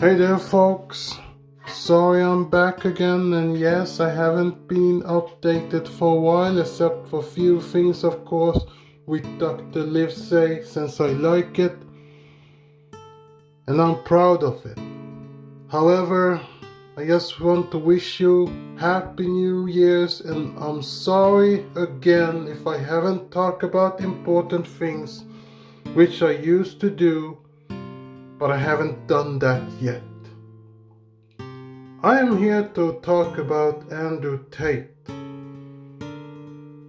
Hey there, folks. Sorry I'm back again, and yes, I haven't been updated for a while, except for a few things, of course, with Dr. Livesay, since I like it, and I'm proud of it. However, I just want to wish you Happy New Year's, and I'm sorry again if I haven't talked about important things, which I used to do, but I haven't done that yet. I am here to talk about Andrew Tate,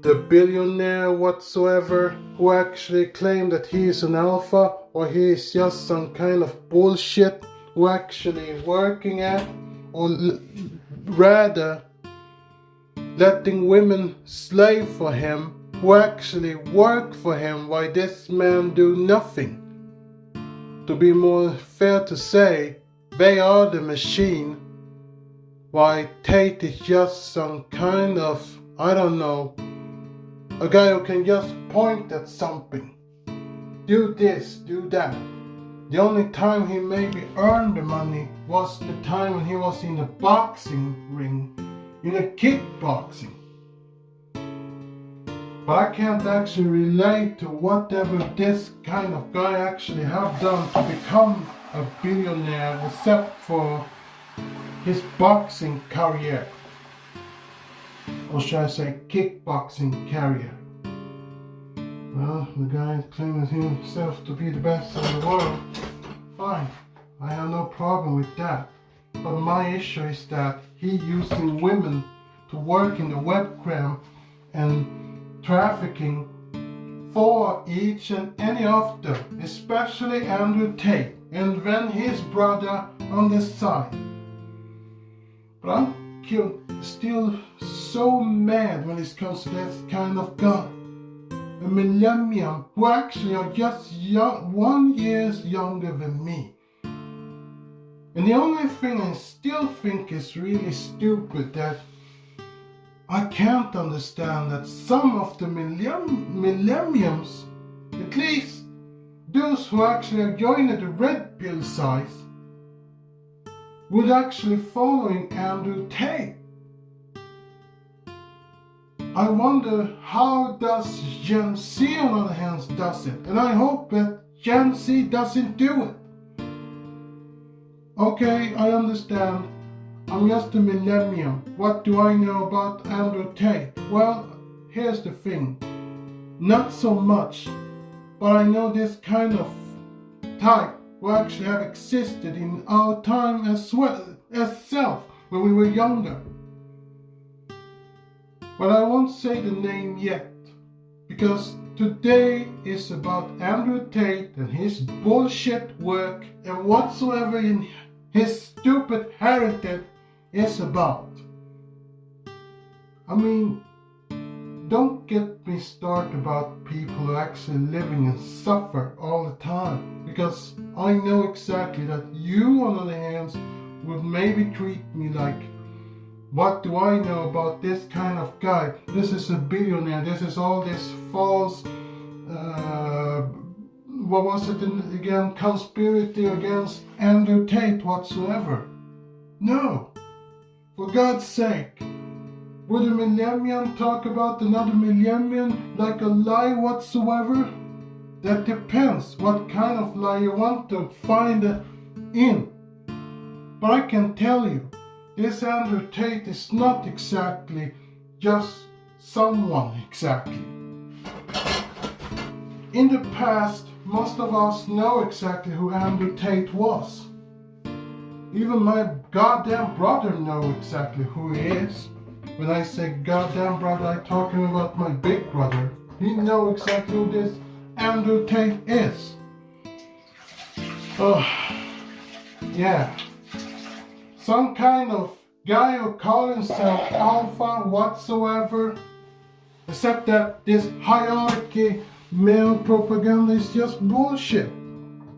the billionaire whatsoever who actually claimed that he is an alpha, or he is just some kind of bullshit who actually working at, or rather letting women slave for him, who actually work for him while this man do nothing. To be more fair to say, they are the machine, while Tate is just some kind of, I don't know, a guy who can just point at something. Do this, do that. The only time he maybe earned the money was the time when he was in the boxing ring, in a kickboxing. But I can't actually relate to whatever this kind of guy actually have done to become a billionaire, except for his boxing career, or should I say kickboxing career. Well, the guy claims himself to be the best in the world. Fine, I have no problem with that. But my issue is that he using women to work in the webcam and trafficking for each and any of them, especially Andrew Tate, and then his brother on the side. But I'm still so mad when it comes to this kind of guy. A millennium who actually are just 1 year younger than me. And the only thing I still think is really stupid, that I can't understand that some of the millenniums, at least those who actually are joining the red pill side, would actually following Andrew Tate. I wonder how does Gen Z on the other hand does it, and I hope that Gen Z doesn't do it. Okay, I understand. I'm just a millennium. What do I know about Andrew Tate? Well, here's the thing. Not so much, but I know this kind of type who actually have existed in our time as well as self when we were younger. But I won't say the name yet, because today is about Andrew Tate and his bullshit work and whatsoever in his stupid heritage is about. I mean, don't get me started about people who are actually living and suffer all the time, because I know exactly that you on the other hand would maybe treat me like, what do I know about this kind of guy? This is a billionaire, this is all this false, what was it again, conspiracy against Andrew Tate whatsoever. No, for God's sake. Would a millennium talk about another millennium like a lie whatsoever? That depends what kind of lie you want to find in. But I can tell you, this Andrew Tate is not exactly just someone exactly. In the past, most of us know exactly who Andrew Tate was. Even my goddamn brother knows exactly who he is. When I say goddamn brother, I'm talking about my big brother. He knows exactly who this Andrew Tate is. Oh, yeah. Some kind of guy who calls himself alpha whatsoever. Except that this hierarchy male propaganda is just bullshit.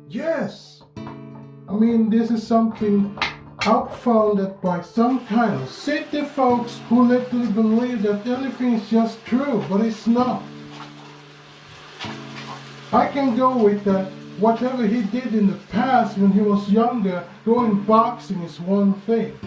Yes. I mean, this is something outfounded by some kind of city folks who literally believe that anything is just true, but it's not. I can go with that whatever he did in the past when he was younger, going boxing is one thing.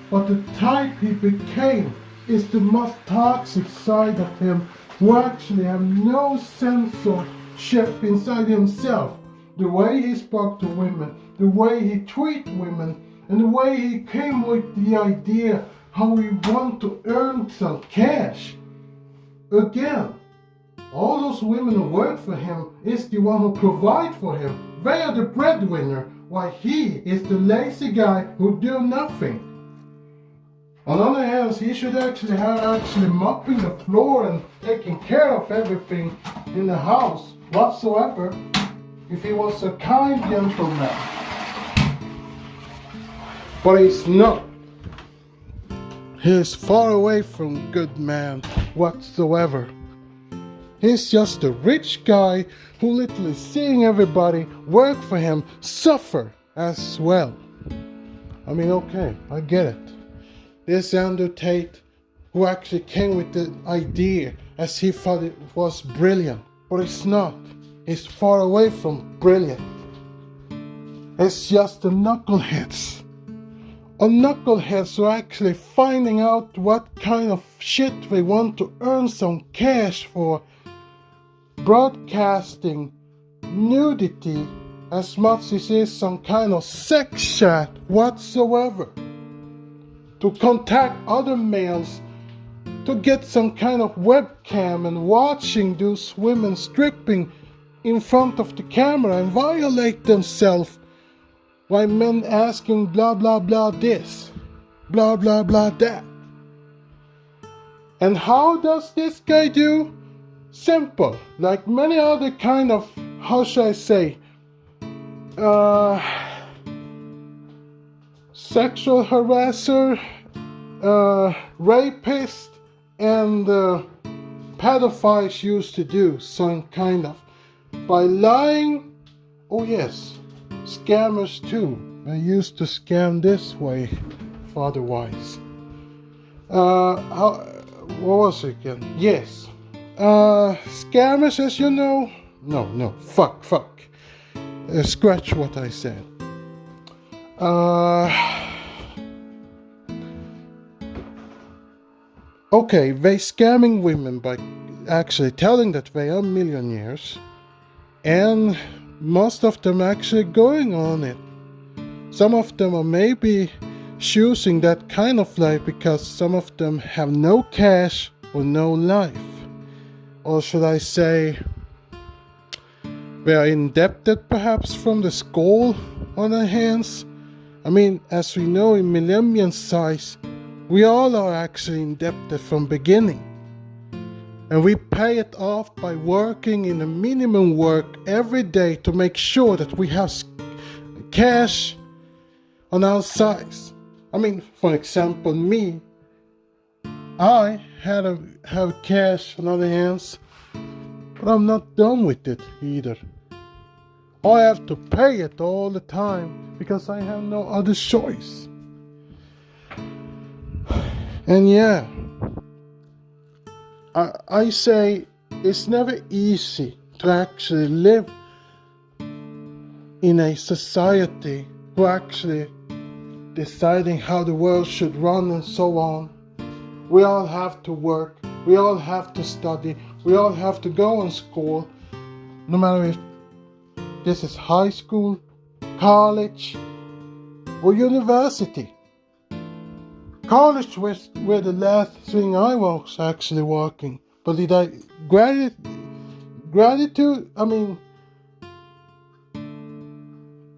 But the type he became is the most toxic side of him, who actually have no censorship inside himself. The way he spoke to women, the way he treated women, and the way he came with the idea how he want to earn some cash. Again, all those women who work for him is the one who provide for him. They are the breadwinner, while he is the lazy guy who do nothing. On the other hand, he should actually have mopping the floor and taking care of everything in the house whatsoever, if he was a kind gentleman. But he's not. He is far away from good man whatsoever. He's just a rich guy who literally seeing everybody work for him suffer as well. I mean, okay, I get it. This Andrew Tate, who actually came with the idea as he thought it was brilliant, but it's not. It's far away from brilliant. It's just the knuckleheads. Or knuckleheads who are actually finding out what kind of shit they want to earn some cash for, broadcasting nudity as much as is some kind of sex chat whatsoever, to contact other males to get some kind of webcam and watching those women stripping in front of the camera and violate themselves, while men asking blah blah blah this, blah blah blah that. And how does this guy do? Simple, like many other kind of, how should I say, sexual harasser, rapist, and pedophiles used to do, some kind of, by lying. Oh yes, scammers too. They used to scam this way, otherwise. What was it again? Yes. Scammers, as you know. No, fuck. Scratch what I said. Okay, they scamming women by actually telling that they are millionaires, and most of them actually going on it. Some of them are maybe choosing that kind of life because some of them have no cash or no life. Or should I say, they are indebted perhaps from the skull on their hands. I mean, as we know in millennium size, we all are actually indebted from beginning. And we pay it off by working in a minimum work every day to make sure that we have cash on our sides. I mean, for example, me, I have cash on other hands, but I'm not done with it either. I have to pay it all the time because I have no other choice. And yeah, I say it's never easy to actually live in a society who actually deciding how the world should run and so on. We all have to work, we all have to study, we all have to go on school, no matter if this is high school, college, or university. College was where the last thing I was actually working. But did I gratitude? I mean,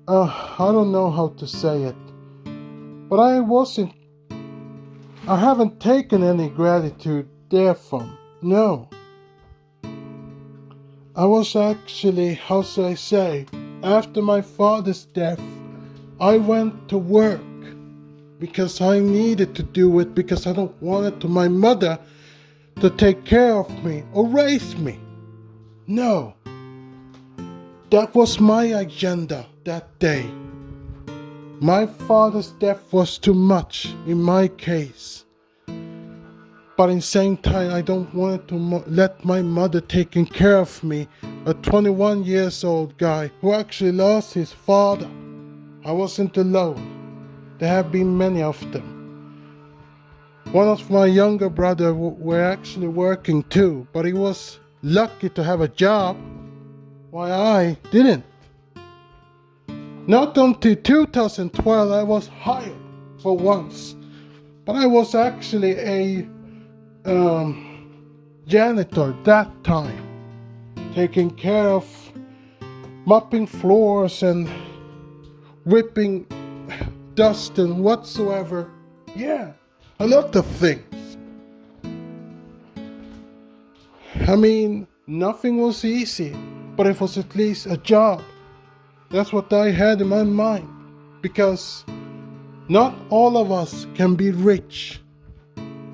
I don't know how to say it. But I haven't taken any gratitude therefrom. No. I was actually, how should I say, after my father's death, I went to work. Because I needed to do it, because I don't want it to my mother to take care of me or raise me. No. That was my agenda that day. My father's death was too much in my case. But in the same time, I don't want to let my mother taking care of me a 21 years old guy who actually lost his father. I wasn't alone. There have been many of them. One of my younger brother were actually working too, but he was lucky to have a job, while I didn't. Not until 2012 I was hired for once, but I was actually a janitor that time, taking care of mopping floors and whipping dust and whatsoever. Yeah, a lot of things. I mean, nothing was easy, but it was at least a job. That's what I had in my mind, because not all of us can be rich.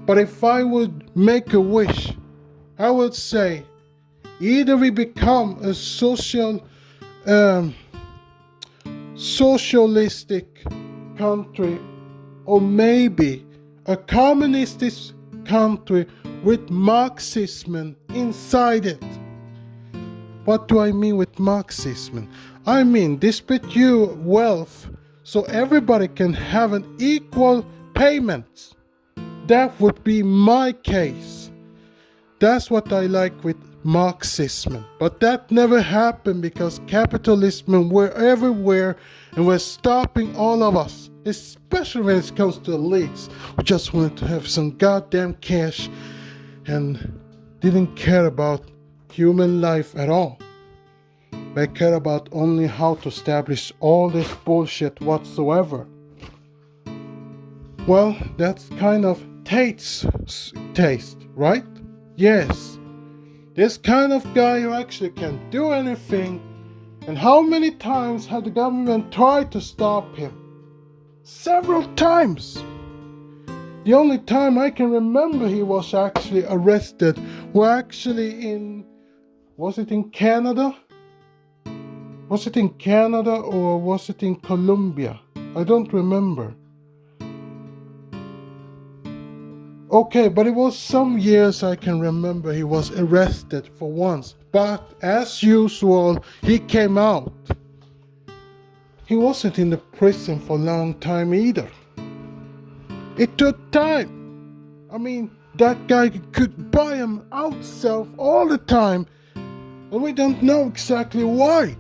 But if I would make a wish, I would say either we become a socialistic country, or maybe a communistic country with Marxism inside it. What do I mean with Marxism? I mean distribute wealth so everybody can have an equal payment. That would be my case. That's what I like with Marxism. But that never happened because capitalism were everywhere and were stopping all of us, especially when it comes to elites who just wanted to have some goddamn cash and didn't care about human life at all. They care about only how to establish all this bullshit whatsoever. Well, that's kind of Tate's taste, right? Yes. This kind of guy who actually can do anything. And how many times had the government tried to stop him? Several times. The only time I can remember he was actually arrested were actually in... Was it in Canada? Was it in Canada or was it in Colombia? I don't remember. Okay, but it was some years I can remember he was arrested for once. But as usual, he came out. He wasn't in the prison for a long time either. It took time. I mean, that guy could buy him himself all the time. And we don't know exactly why.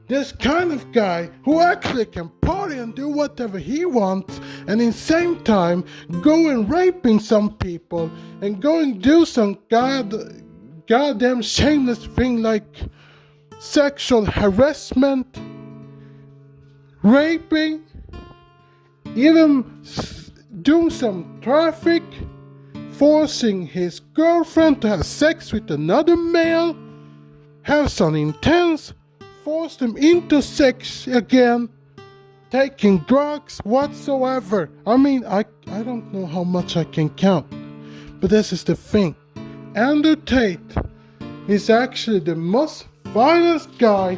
This kind of guy who actually can party and do whatever he wants, and in the same time go and raping some people and go and do some goddamn shameless thing like sexual harassment, raping, even doing some traffic, forcing his girlfriend to have sex with another male, have some intense, force them into sex again, taking drugs whatsoever. I mean, I don't know how much I can count, but this is the thing. Andrew Tate is actually the most violent guy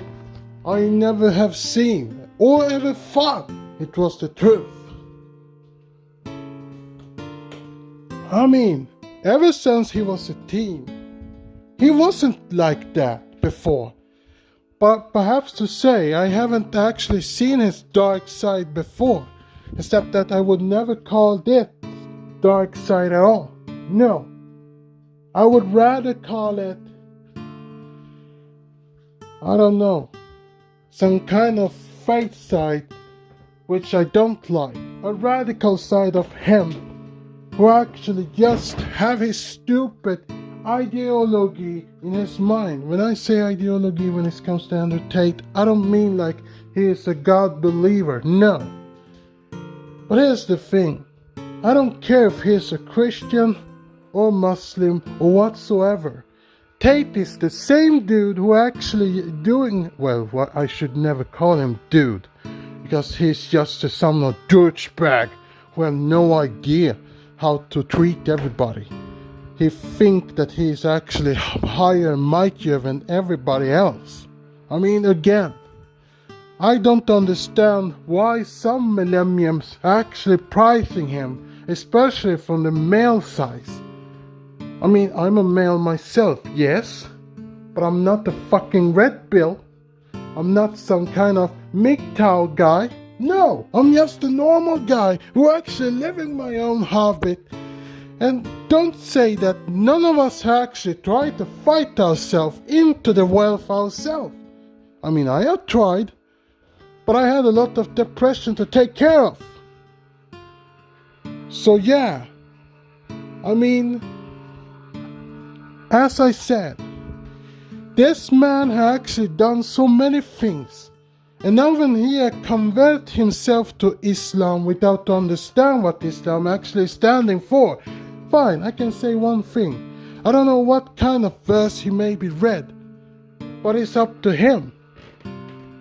I never have seen or ever thought it was the truth. I mean, ever since he was a teen, he wasn't like that before. But perhaps to say, I haven't actually seen his dark side before, except that I would never call this dark side at all. No, I would rather call it, I don't know, some kind of fake side, which I don't like. A radical side of him, who actually just have his stupid ideology in his mind. When I say ideology when it comes to Andrew Tate, I don't mean like he is a God believer, no. But here's the thing, I don't care if he's a Christian or Muslim or whatsoever. Tate is the same dude who actually doing, well, I should never call him dude, because he's just a some douchebag who have no idea how to treat everybody. He thinks that he's actually higher and mightier than everybody else. I mean, again, I don't understand why some millenniums are actually pricing him, especially from the male side. I mean, I'm a male myself, yes, but I'm not a fucking red pill. I'm not some kind of MGTOW guy. No, I'm just a normal guy who actually living my own habit. And don't say that none of us actually try to fight ourselves into the wealth ourselves. I mean, I have tried, but I had a lot of depression to take care of. So yeah, I mean, as I said, this man had actually done so many things. And now when he had converted himself to Islam without understanding what Islam actually standing for, fine, I can say one thing. I don't know what kind of verse he maybe read, but it's up to him.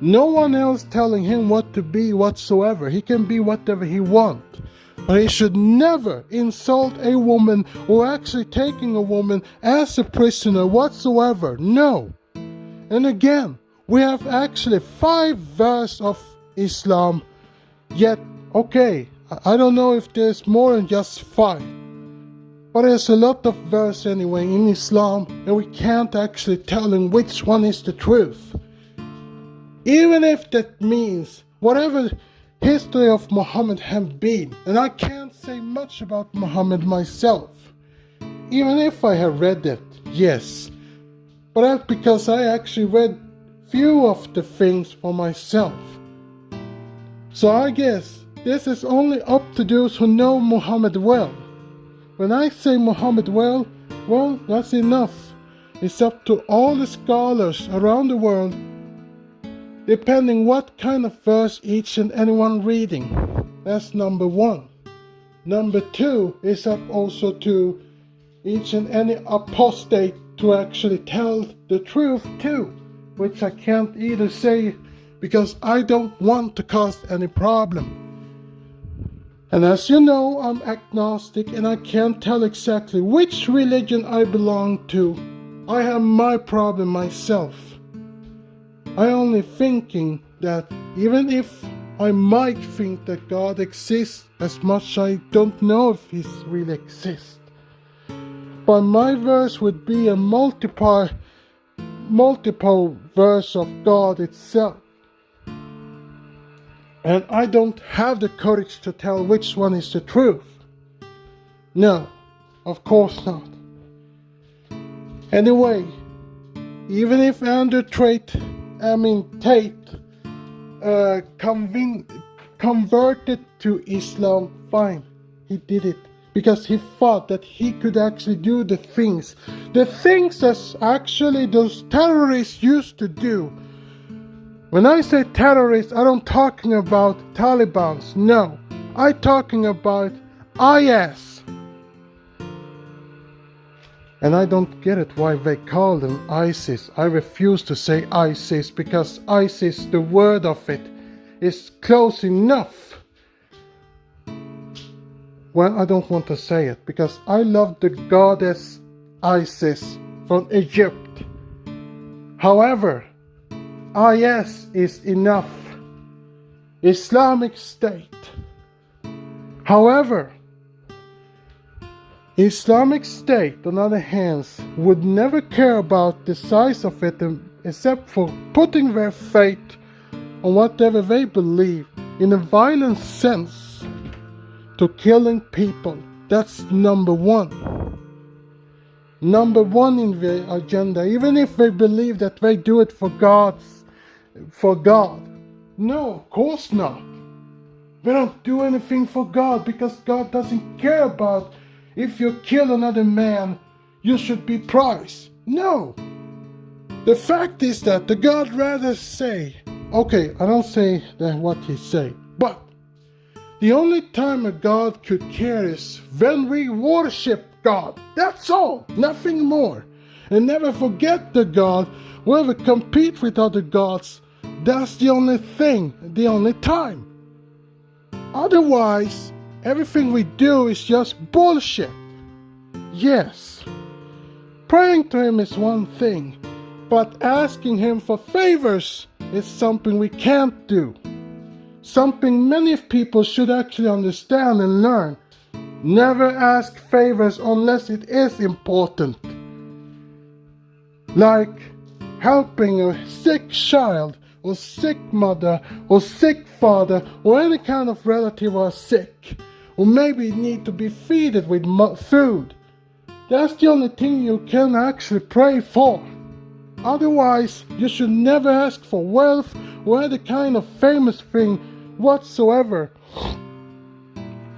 No one else telling him what to be whatsoever. He can be whatever he wants. But he should never insult a woman or actually taking a woman as a prisoner whatsoever. No. And again, we have actually 5 verses of Islam. Yet, okay, I don't know if there's more than just 5. But there's a lot of verses anyway in Islam, and we can't actually tell him which one is the truth. Even if that means whatever history of Muhammad have been, and I can't say much about Muhammad myself, even if I have read it, yes, but that's because I actually read few of the things for myself. So I guess this is only up to those who know Muhammad well. When I say Muhammad well, that's enough. It's up to all the scholars around the world, depending what kind of verse each and anyone reading. That's number 1. Number 2 is up also to each and any apostate to actually tell the truth too, which I can't either say because I don't want to cause any problem. And as you know, I'm agnostic and I can't tell exactly which religion I belong to. I have my problem myself. I only thinking that even if I might think that God exists, as much I don't know if He really exists. But my verse would be a multiple verse of God itself. And I don't have the courage to tell which one is the truth. No, of course not. Anyway, even if Andrew Tate converted to Islam, fine, he did it because he thought that he could actually do the things that actually those terrorists used to do. When I say terrorists, I don't talking about Taliban's, no, I talking about IS. And I don't get it why they call them ISIS. I refuse to say ISIS because ISIS, the word of it, is close enough. Well, I don't want to say it because I love the goddess Isis from Egypt. However, IS is enough. Islamic State. However, Islamic State, on the other hand, would never care about the size of it except for putting their faith on whatever they believe in a violent sense to killing people. That's number 1. Number 1 in their agenda, even if they believe that they do it for God. No, of course not. They don't do anything for God because God doesn't care about if you kill another man, you should be prized. No. The fact is that the God rather say, okay, I don't say that what he say, but the only time a God could care is when we worship God. That's all, nothing more. And never forget the God, where we compete with other gods. That's the only thing, the only time. Otherwise, everything we do is just bullshit. Yes, praying to Him is one thing, but asking Him for favors is something we can't do. Something many people should actually understand and learn. Never ask favors unless it is important. Like helping a sick child, or sick mother, or sick father, or any kind of relative who are sick, or maybe need to be fed with food. That's the only thing you can actually pray for. Otherwise, you should never ask for wealth or any kind of famous thing whatsoever.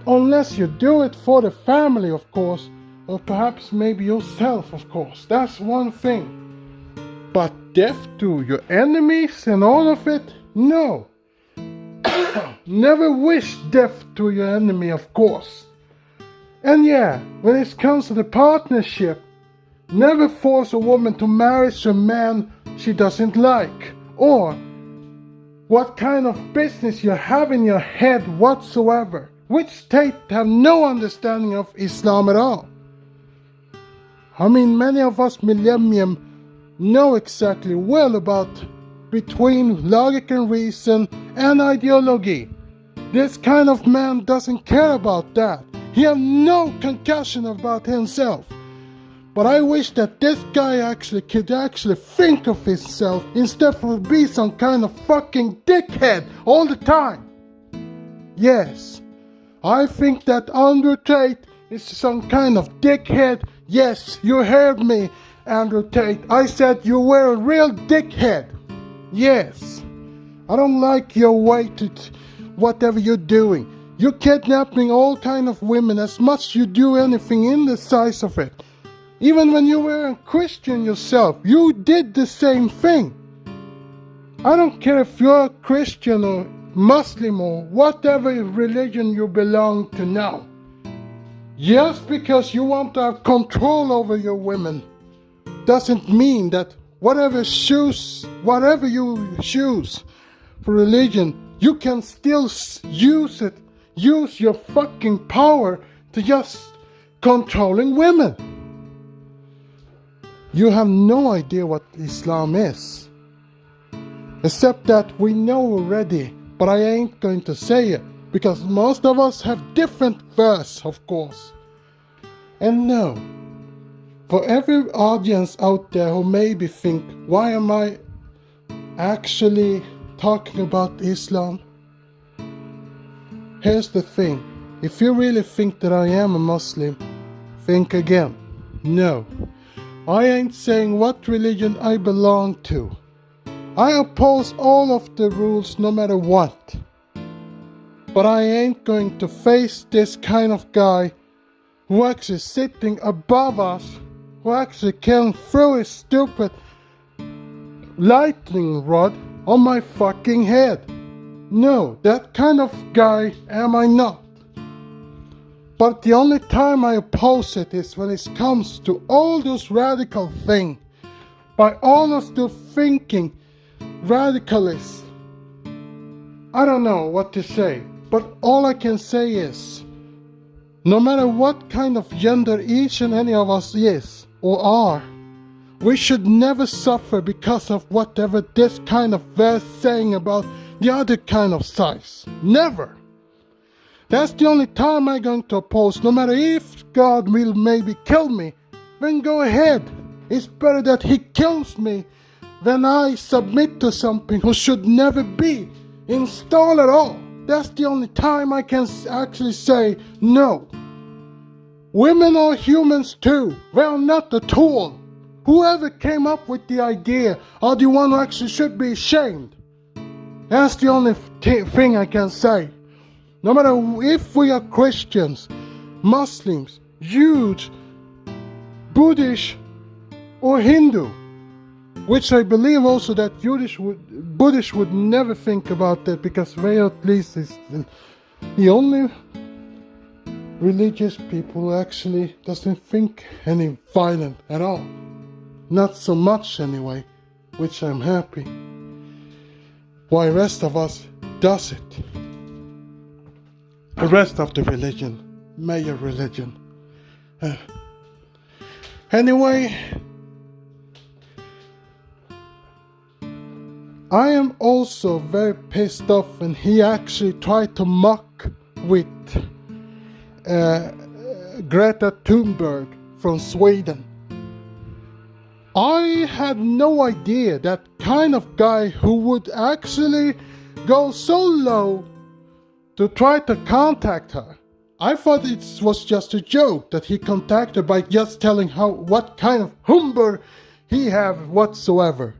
Unless you do it for the family, of course, or perhaps maybe yourself, of course. That's one thing. But death to your enemies and all of it? No. Never wish death to your enemy, of course. And yeah, when it comes to the partnership, never force a woman to marry a man she doesn't like, or what kind of business you have in your head whatsoever, which Tate have no understanding of Islam at all. I mean, many of us millennium know exactly well about between logic and reason and ideology. This kind of man doesn't care about that. He has no concussion about himself. But I wish that this guy could think of himself instead of be some kind of fucking dickhead all the time. Yes, I think that Andrew Tate is some kind of dickhead. Yes, you heard me, Andrew Tate. I said you were a real dickhead. Yes, I don't like your way to whatever you're doing. You're kidnapping all kind of women as much as you do anything in the size of it. Even when you were a Christian yourself, you did the same thing. I don't care if you're a Christian or Muslim or whatever religion you belong to now. Just because you want to have control over your women doesn't mean that whatever you choose for religion, you can still use your fucking power to just controlling women. You have no idea what Islam is. Except that we know already, but I ain't going to say it, because most of us have different verse, of course. And no, for every audience out there who maybe think, why am I actually talking about Islam? Here's the thing, if you really think that I am a Muslim, think again. No, I ain't saying what religion I belong to. I oppose all of the rules no matter what. But I ain't going to face this kind of guy who actually sitting above us, who actually can throw his stupid lightning rod on my fucking head. No, that kind of guy am I not. But the only time I oppose it is when it comes to all those radical things, by all of the thinking radicalists. I don't know what to say, but all I can say is, no matter what kind of gender each and any of us is or are, we should never suffer because of whatever this kind of verse saying about the other kind of size. Never. That's the only time I'm going to oppose. No matter if God will maybe kill me, then go ahead. It's better that he kills me than I submit to something who should never be installed at all. That's the only time I can actually say no. Women are humans too. They are not a tool. Whoever came up with the idea are the one who actually should be ashamed. That's the only thing I can say. No matter if we are Christians, Muslims, Jews, Buddhist, or Hindu, which I believe also that Buddhists would never think about that, because they at least is the only religious people who actually doesn't think any violent at all. Not so much anyway, which I'm happy. Why rest of us does it. The rest of the religion, major religion. Anyway, I am also very pissed off when he actually tried to mock with Greta Thunberg from Sweden. I had no idea that kind of guy who would actually go so low to try to contact her. I thought it was just a joke that he contacted her by just telling her what kind of humbug he have whatsoever.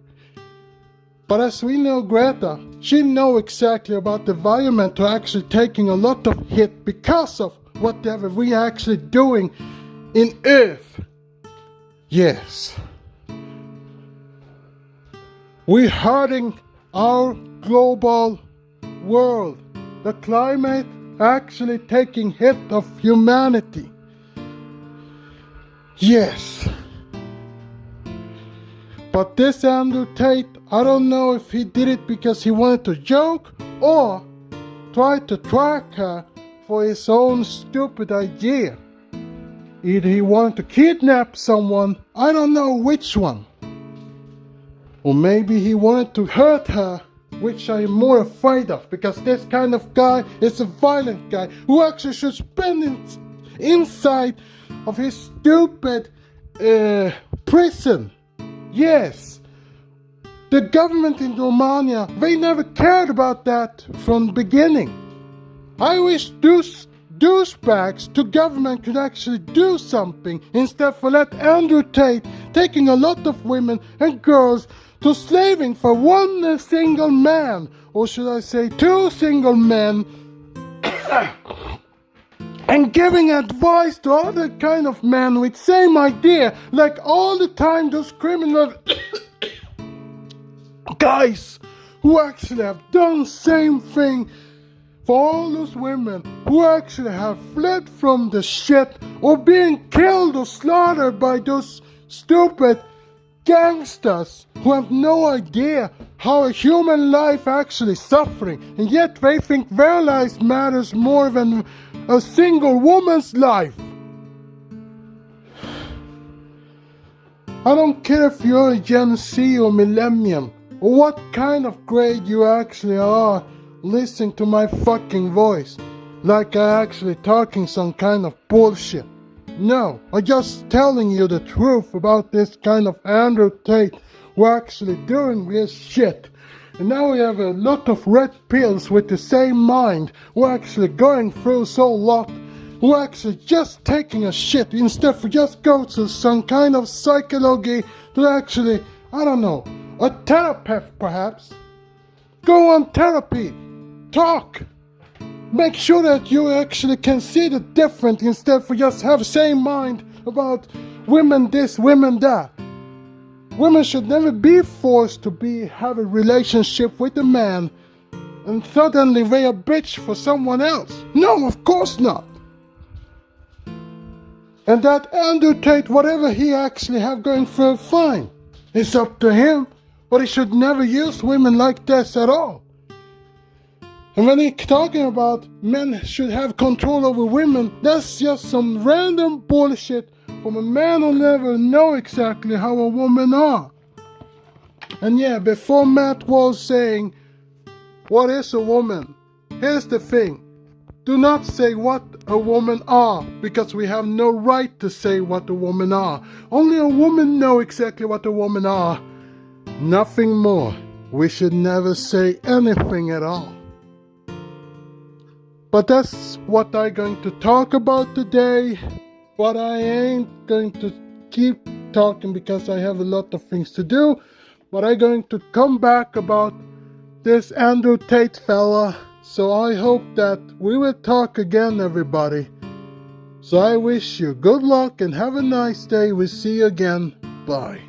But as we know Greta, she know exactly about the environment to actually taking a lot of hit because of whatever we are actually doing in Earth. Yes. We're hurting our global world. The climate actually taking hit of humanity. Yes. But this Andrew Tate, I don't know if he did it because he wanted to joke or try to track her for his own stupid idea. Either he wanted to kidnap someone, I don't know which one. Or maybe he wanted to hurt her, which I'm more afraid of, because this kind of guy is a violent guy who actually should spend inside of his stupid prison. Yes, the government in Romania, they never cared about that from the beginning. I wish those douchebags to government could actually do something instead for let Andrew Tate taking a lot of women and girls to slaving for one single man, or should I say 2 single men, and giving advice to other kind of men with same idea, like all the time those criminal guys who actually have done same thing for all those women who actually have fled from the shit or being killed or slaughtered by those stupid gangsters who have no idea how a human life actually suffering, and yet they think their life matters more than a single woman's life. I don't care if you're a Gen Z or Millennium or what kind of grade you actually are listening to my fucking voice, like I actually talking some kind of bullshit. No, I'm just telling you the truth about this kind of Andrew Tate who actually doing this shit. And now we have a lot of red pills with the same mind who are actually going through so lot, who are actually just taking a shit instead of just go to some kind of psychology to actually, I don't know, a therapist perhaps. Go on therapy, talk. Make sure that you actually can see the difference instead of just have the same mind about women this, women that. Women should never be forced to have a relationship with a man and suddenly they a bitch for someone else. No, of course not. And that Andrew Tate, whatever he actually have going through, fine. It's up to him, but he should never use women like this at all. And when he's talking about men should have control over women, that's just some random bullshit from a man who never know exactly how a woman are. And yeah, before Matt was saying, what is a woman? Here's the thing. Do not say what a woman are, because we have no right to say what a woman are. Only a woman know exactly what a woman are. Nothing more. We should never say anything at all. But that's what I'm going to talk about today. But I ain't going to keep talking because I have a lot of things to do. But I'm going to come back about this Andrew Tate fella. So I hope that we will talk again, everybody. So I wish you good luck and have a nice day. We'll see you again. Bye.